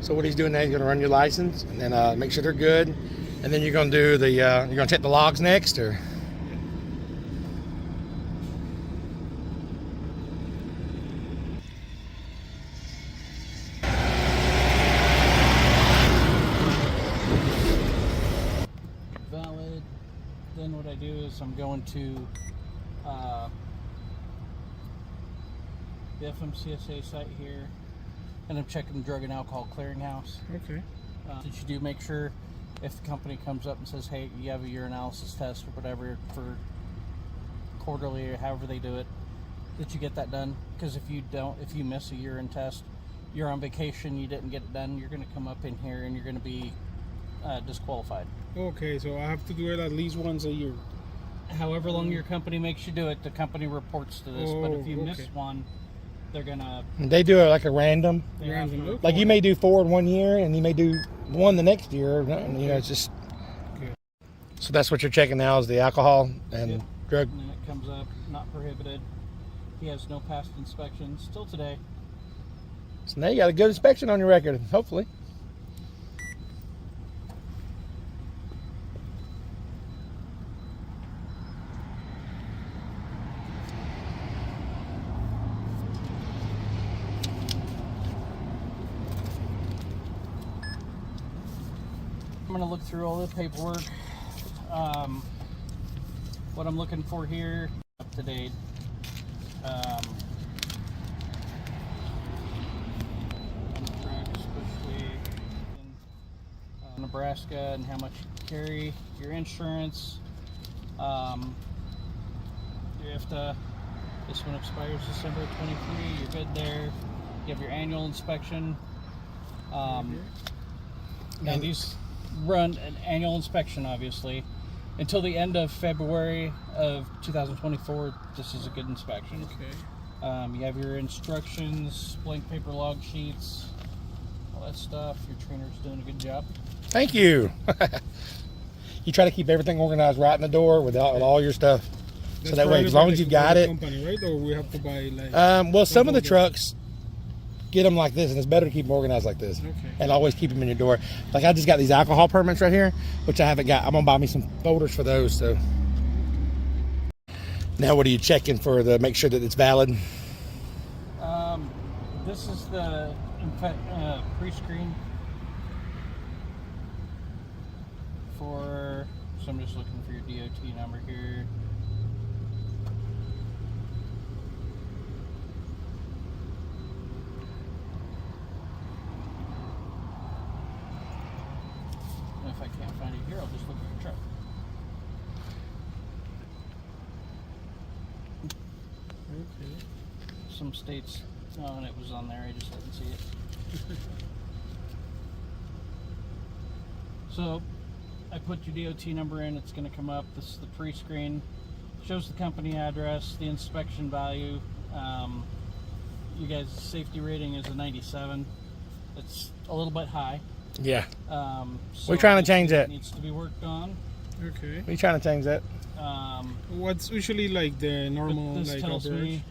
So what he's doing now, he's going to run your license and then make sure they're good. And then you're going to do the, you're going to check the logs next, or? Valid. Then what I do is I'm going to the FMCSA site here, and I'm checking the Drug and Alcohol Clearinghouse. Okay. That you do make sure if the company comes up and says, hey, you have a urinalysis test or whatever for quarterly or however they do it, that you get that done. Because if you don't, if you miss a urine test, you're on vacation, you didn't get it done, you're going to come up in here and you're going to be disqualified. Okay, so I have to do it at least once a year. However long your company makes you do it, the company reports to this. But if you miss one, they're gonna. They do it like a random. Random. Like you may do 4 in 1 year, and you may do 1 the next year. You know, it's just. Okay. So that's what you're checking now is the alcohol and drug. And then it comes up, not prohibited. He has no past inspections till today. So now you got a good inspection on your record, hopefully. I'm going to look through all the paperwork. What I'm looking for here, up to date. Especially in Nebraska, and how much you carry, your insurance. You have to, this one expires December 23, you're good there. You have your annual inspection. Now these run an annual inspection, obviously, until the end of February of 2024. This is a good inspection. Okay. You have your instructions, blank paper log sheets, all that stuff. Your trainer's doing a good job. Thank you. You try to keep everything organized right in the door with all your stuff. That's so that way, as long as you've got it. Company, right? Or we have to buy like. Well, some of the trucks get them like this, and it's better to keep them organized like this. Okay. And always keep them in your door. Like I just got these alcohol permits right here, which I haven't got. I'm gonna buy me some folders for those. So now, what are you checking for to make sure that it's valid? This is the pre-screen for. So I'm just looking for your DOT number here. And if I can't find it here, I'll just look at your truck. Okay. Some states, and it was on there, I just didn't see it. So I put your DOT number in, it's going to come up. This is the pre-screen. Shows the company address, the inspection value. You guys' safety rating is a 97. It's a little bit high. Yeah. So We're trying to change that. It needs to be worked on. Okay. We're trying to change that. What's usually like the normal This like tells average? me.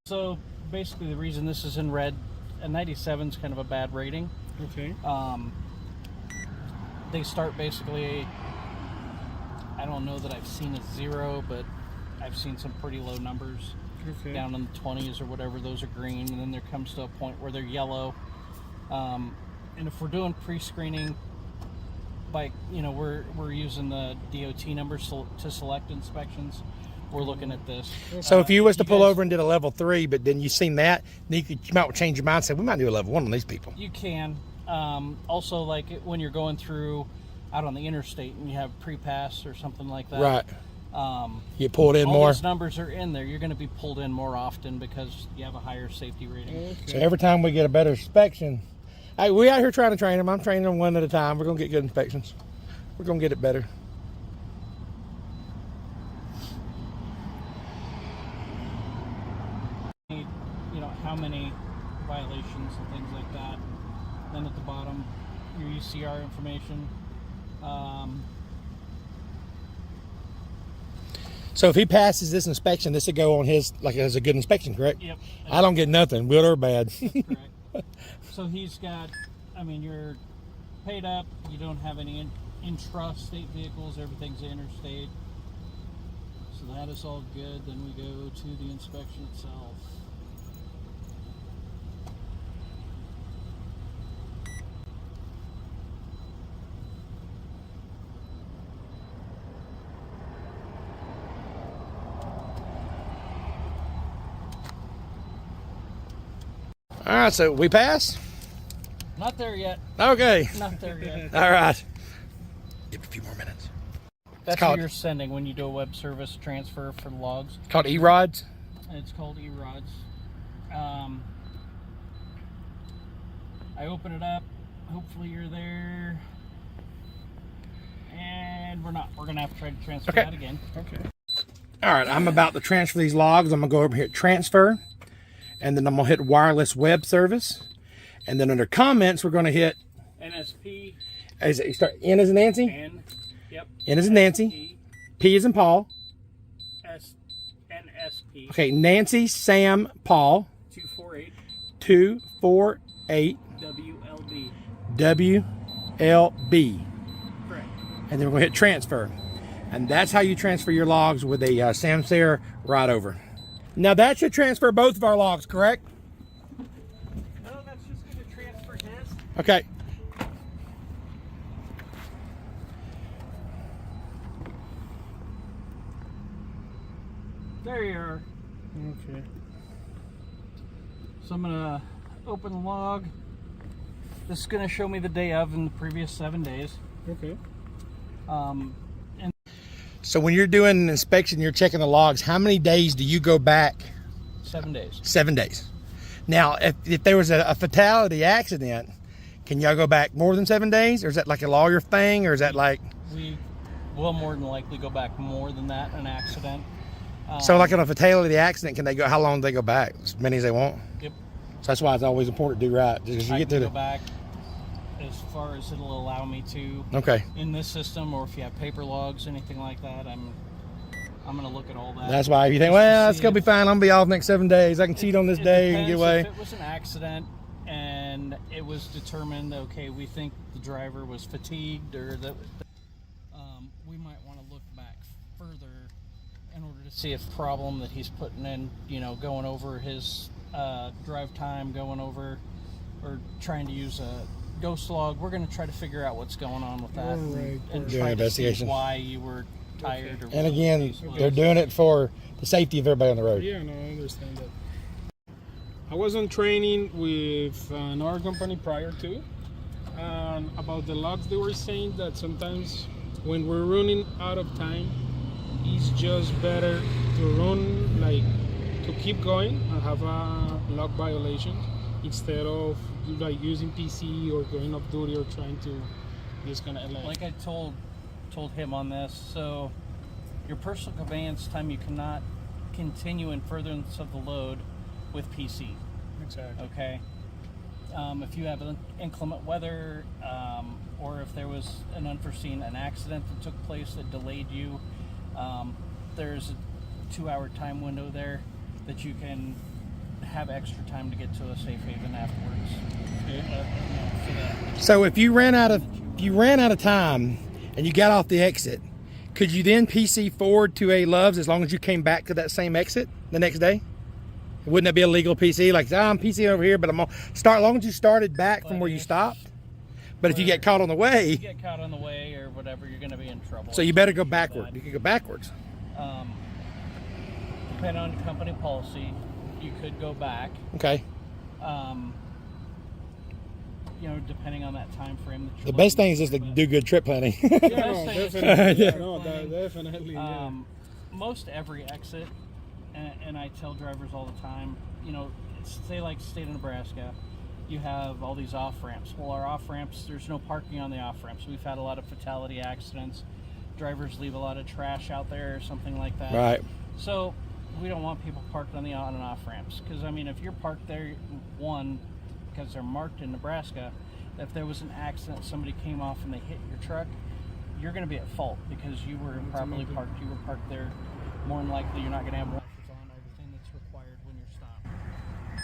So basically, the reason this is in red, a 97 is kind of a bad rating. Okay. They start basically. I don't know that I've seen a 0, but I've seen some pretty low numbers. Okay. Down in the 20s or whatever. Those are green, and then there comes to a point where they're yellow. And if we're doing pre-screening, like we're using the DOT numbers to select inspections. We're looking at this. So if you was to pull over and did a level 3, but then you seen that, then you might change your mind and say, we might do a level 1 on these people. You can. Also, like when you're going through out on the interstate and you have pre-pass or something like that. Right. You pulled in all more. Those numbers are in there. You're going to be pulled in more often because you have a higher safety rating. Okay. So every time we get a better inspection, hey, we out here trying to train them. I'm training them one at a time. We're going to get good inspections. We're going to get it better. How many violations and things like that. Then at the bottom, your UCR information. So if he passes this inspection, this would go on his, like as a good inspection, correct? Yep. I don't get nothing, good or bad. That's correct. So he's got I mean, you're paid up. You don't have any intrastate vehicles. Everything's interstate. So that is all good. Then we go to the inspection itself. All right, so we pass? Not there yet. Okay. Not there yet. All right. Give it a few more minutes. That's called- what you're sending when you do a web service transfer for the logs. It's called eRODS. It's called eRODS. I open it up. Hopefully you're there. And we're not. We're going to have to try to transfer Okay. that again. Okay. All right, I'm about to transfer these logs. I'm going to go over here, transfer, and then I'm going to hit wireless web service. And then under comments, we're going to hit, NSP, is it, you start N as in Nancy? N, yep. N as in Nancy. P as in Paul. NSP. Okay, Nancy, Sam, Paul. 248 248 WLB. WLB. Correct. And then we're going to hit transfer. And that's how you transfer your logs with a Samsara right over. Now that should transfer both of our logs, correct? No, that's just going to transfer his. Okay. There you are. Okay. So I'm going to open the log. This is going to show me the day of in the previous 7 days. Okay. So when you're doing an inspection, you're checking the logs, how many days do you go back? 7 days. 7 days. Now, if there was a fatality accident, can y'all go back more than 7 days? Or is that like a lawyer thing? Or is that like... We will more than likely go back more than that in an accident. So like in a fatality accident, can they go, how long do they go back? As many as they want? Yep. So that's why it's always important to do right. Because you I get can to go the... back as far as it'll allow me to Okay. in this system, or if you have paper logs, anything like that, I'm going to look at all that. That's why if you think, Just to well, it's see going to be if- fine. I'm going to be off next 7 days. I can cheat on this It day and get depends. away. If it was an accident and it was determined, okay, we think the driver was fatigued, or that we might want to look back further in order to see if problem that he's putting in, going over his drive time, going over or trying to use a ghost log. We're going to try to figure out what's going on with that Alright, and Doing try to investigation. see why you were tired. Or And what the again, case was. they're doing it for the safety of everybody on the road. Yeah, no, I understand that. I was on training with another company prior to, and about the logs, they were saying that sometimes when we're running out of time, it's just better to run, like, to keep going and have a log violation instead of like using PC or going off duty or trying to just kind of Like I told him on this, so your personal conveyance time, you cannot continue in furtherance of the load with PC. Exactly. Okay. If you have inclement weather, or if there was an an accident that took place that delayed you, there's a 2-hour time window there that you can have extra time to get to a safe haven afterwards. For that. So if you ran out of time and you got off the exit, could you then PC forward to a Love's as long as you came back to that same exit the next day? Wouldn't that be a legal PC? Like, I'm PC over here, but I'm gonna start as long as you started back from where you stopped. But if you get caught on the If way, you get caught on the way or whatever, you're going to be in trouble. so you better go backward. You can go backwards. Depending on company policy, you could go back. Okay. Depending on that time frame. That you're The best looking thing is just to do good trip planning. Yeah, no, Best thing is- definitely. Yeah. No, definitely. Yeah. Most every exit, and I tell drivers all the time, say like state of Nebraska, you have all these off ramps. Well, our off ramps, there's no parking on the off ramps. We've had a lot of fatality accidents. Drivers leave a lot of trash out there or something like that. Right. So we don't want people parked on the on and off ramps, because if you're parked there, because they're marked in Nebraska, if there was an accident, somebody came off and they hit your truck, you're going to be at fault because you were improperly parked. You were parked there. More than likely, you're not going to have wipers on, everything that's required when you're stopped.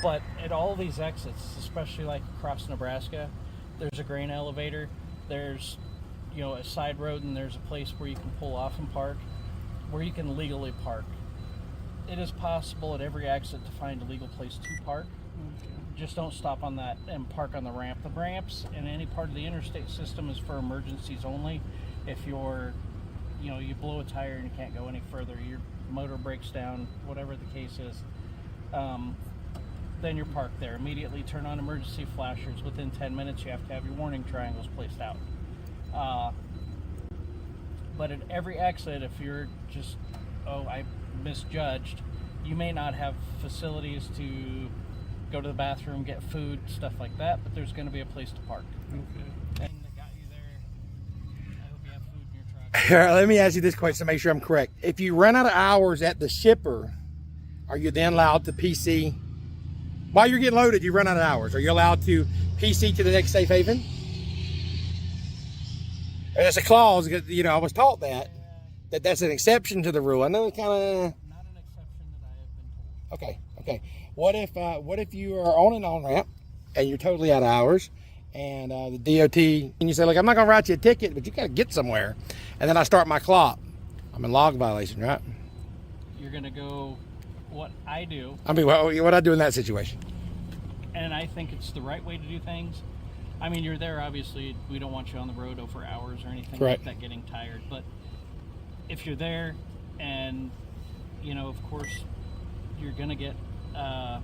But at all these exits, especially like across Nebraska, there's a grain elevator, there's, you know, a side road, and there's a place where you can pull off and park, where you can legally park. It is possible at every exit to find a legal place to park. Just don't stop on that and park on the ramp. The ramps in any part of the interstate system is for emergencies only. If you're, you know, you blow a tire and you can't go any further, your motor breaks down, whatever the case is, then you're parked there. Immediately turn on emergency flashers. Within 10 minutes, you have to have your warning triangles placed out. But at every exit, if you're just, oh, I misjudged, you may not have facilities to go to the bathroom, get food, stuff like that, but there's going to be a place to park. Okay. And that got you there. I hope you have food in your truck. All right, let me ask you this question to make sure I'm correct. If you run out of hours at the shipper, are you then allowed to PC? While you're getting loaded, you run out of hours. Are you allowed to PC to the next safe haven? There's a clause, you know, I was taught that's an exception to the rule. I know it kind of... Not an exception that I have been told. Okay, okay. What if you are on an on-ramp and you're totally out of hours, and the DOT, and you say, look, I'm not going to write you a ticket, but you got to get somewhere. And then I start my clock. I'm in log violation, right? You're going to go, what I do, I mean, what I do in that situation? and I think it's the right way to do things. I mean, you're there, obviously, we don't want you on the road over hours or anything Correct. like that, getting tired. But if you're there and, you know, of course, you're going to get, I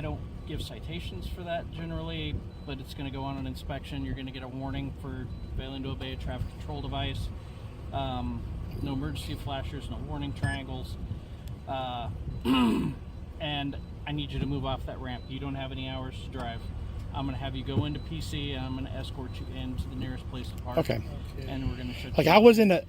don't give citations for that generally, but it's going to go on an inspection. You're going to get a warning for failing to obey a traffic control device. No emergency flashers, no warning triangles. And I need you to move off that ramp. You don't have any hours to drive. I'm going to have you go into PC, and I'm going to escort you into the nearest place to park. Okay. And we're going to shut Like you I was in the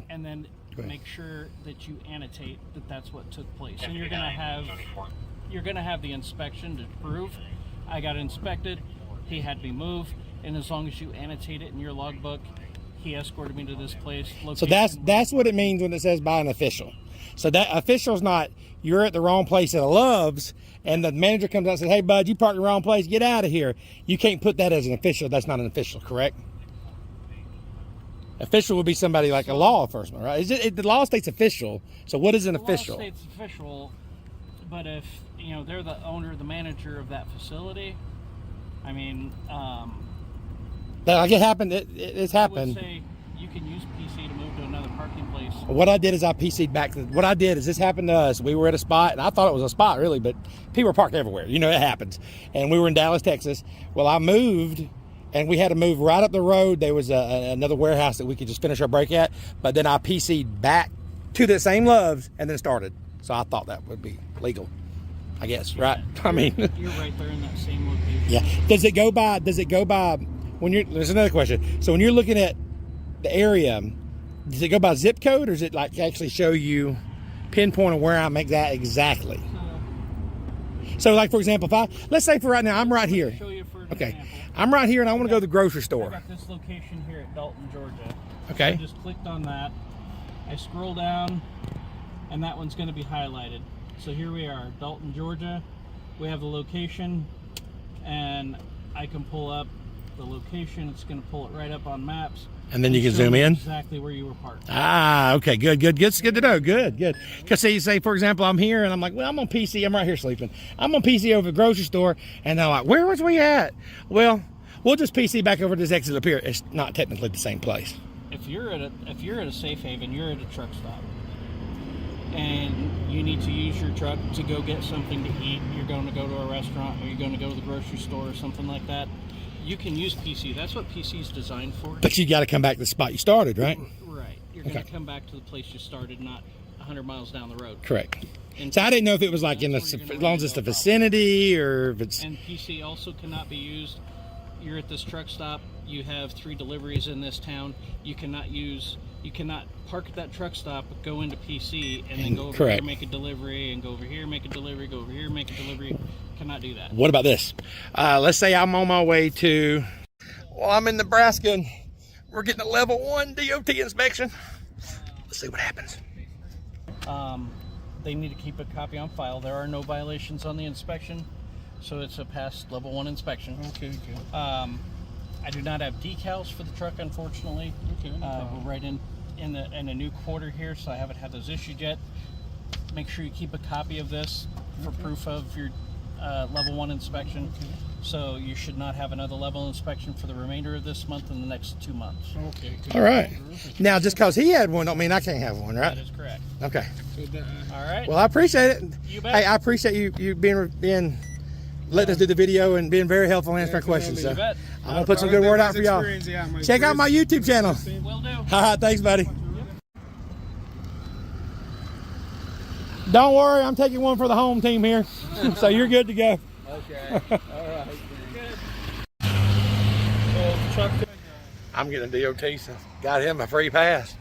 and then make sure that you annotate that that's what took place. And you're going to have the inspection to prove I got inspected, he had me move, and as long as you annotate it in your logbook, he escorted me to this place. So that's what it means when it says by an official. So that official's not, you're at the wrong place at a Love's, and the manager comes out and says, hey, bud, you parked in the wrong place, get out of here. You can't put that as an official. That's not an official, correct? Official would be somebody like a law enforcement, right? The law states official. So what is an official? The law states official, but if, you know, they're the owner, the manager of that facility, I mean, like it happened, it's I happened. would say you can use PC to move to another parking place. What I did is I PC'd back. What I did is this happened to us. We were at a spot, and I thought it was a spot, really, but people were parked everywhere. You know, it happens. And we were in Dallas, Texas. Well, I moved, and we had to move right up the road. There was another warehouse that we could just finish our break at. But then I PC'd back to the same Love's and then started. So I thought that would be legal, I guess, right? I mean, You're right there in that same location. yeah. Does it go by when you're, there's another question. So when you're looking at the area, does it go by zip code, or does it like actually show you pinpoint of where I'm at exactly? So like, for example, let's say for right now, I'm right here. Show you for an Okay. example. I'm right here and I want to go to the grocery I store. got this location here at Dalton, Georgia. Okay. I just clicked on that. I scroll down, and that one's going to be highlighted. So here we are, Dalton, Georgia. We have the location, and I can pull up the location. It's going to pull it right up on maps. And then you can show zoom me in. exactly where you were parked. Ah, okay, good. It's good to know. Good. Because say, for example, I'm here and I'm like, well, I'm on PC. I'm right here sleeping. I'm on PC over the grocery store, and they're like, where was we at? Well, we'll just PC back over to this exit up here. It's not technically the same place. If you're at a safe haven, you're at a truck stop, and you need to use your truck to go get something to eat. You're going to go to a restaurant, or you're going to go to the grocery store or something like that. You can use PC. That's what PC is designed for. But you got to come back to the spot you started, right? Right. You're going to come back to the place you started, not 100 miles down the road. Correct. And So I didn't know if it was like that's as where you're long gonna as it's the run into a vicinity or if it's. And PC also cannot be used. You're at this truck stop. You have 3 deliveries in this town. You cannot park at that truck stop, go into PC, and then go over Correct. here, make a delivery, and go over here, make a delivery, go over here, make a delivery. Cannot do that. What about this? Let's say I'm on my way to. Well, I'm in Nebraska and we're getting a level 1 DOT inspection. Let's see what happens. They need to keep a copy on file. There are no violations on the inspection. so it's a past level 1 inspection. Okay, okay. I do not have decals for the truck, unfortunately. Okay, no problem. We're right in a new quarter here, so I haven't had those issued yet. Make sure you keep a copy of this for proof of your level 1 inspection. Okay. So you should not have another level inspection for the remainder of this month and the next 2 months. Okay, good. All right. Now, just because he had one don't mean I can't have one, right? That is correct. Okay. So All right. Well, I appreciate it. You bet. Hey, I appreciate you being letting us do the video and being very helpful in answering questions. So You bet. I'm gonna put some good word out for y'all. Check out my YouTube channel. Will do. All right, thanks, buddy. Don't worry, I'm taking one for the home team here, so you're good to go. Okay. All right. So, truck. I'm getting a DOT, so got him a free pass.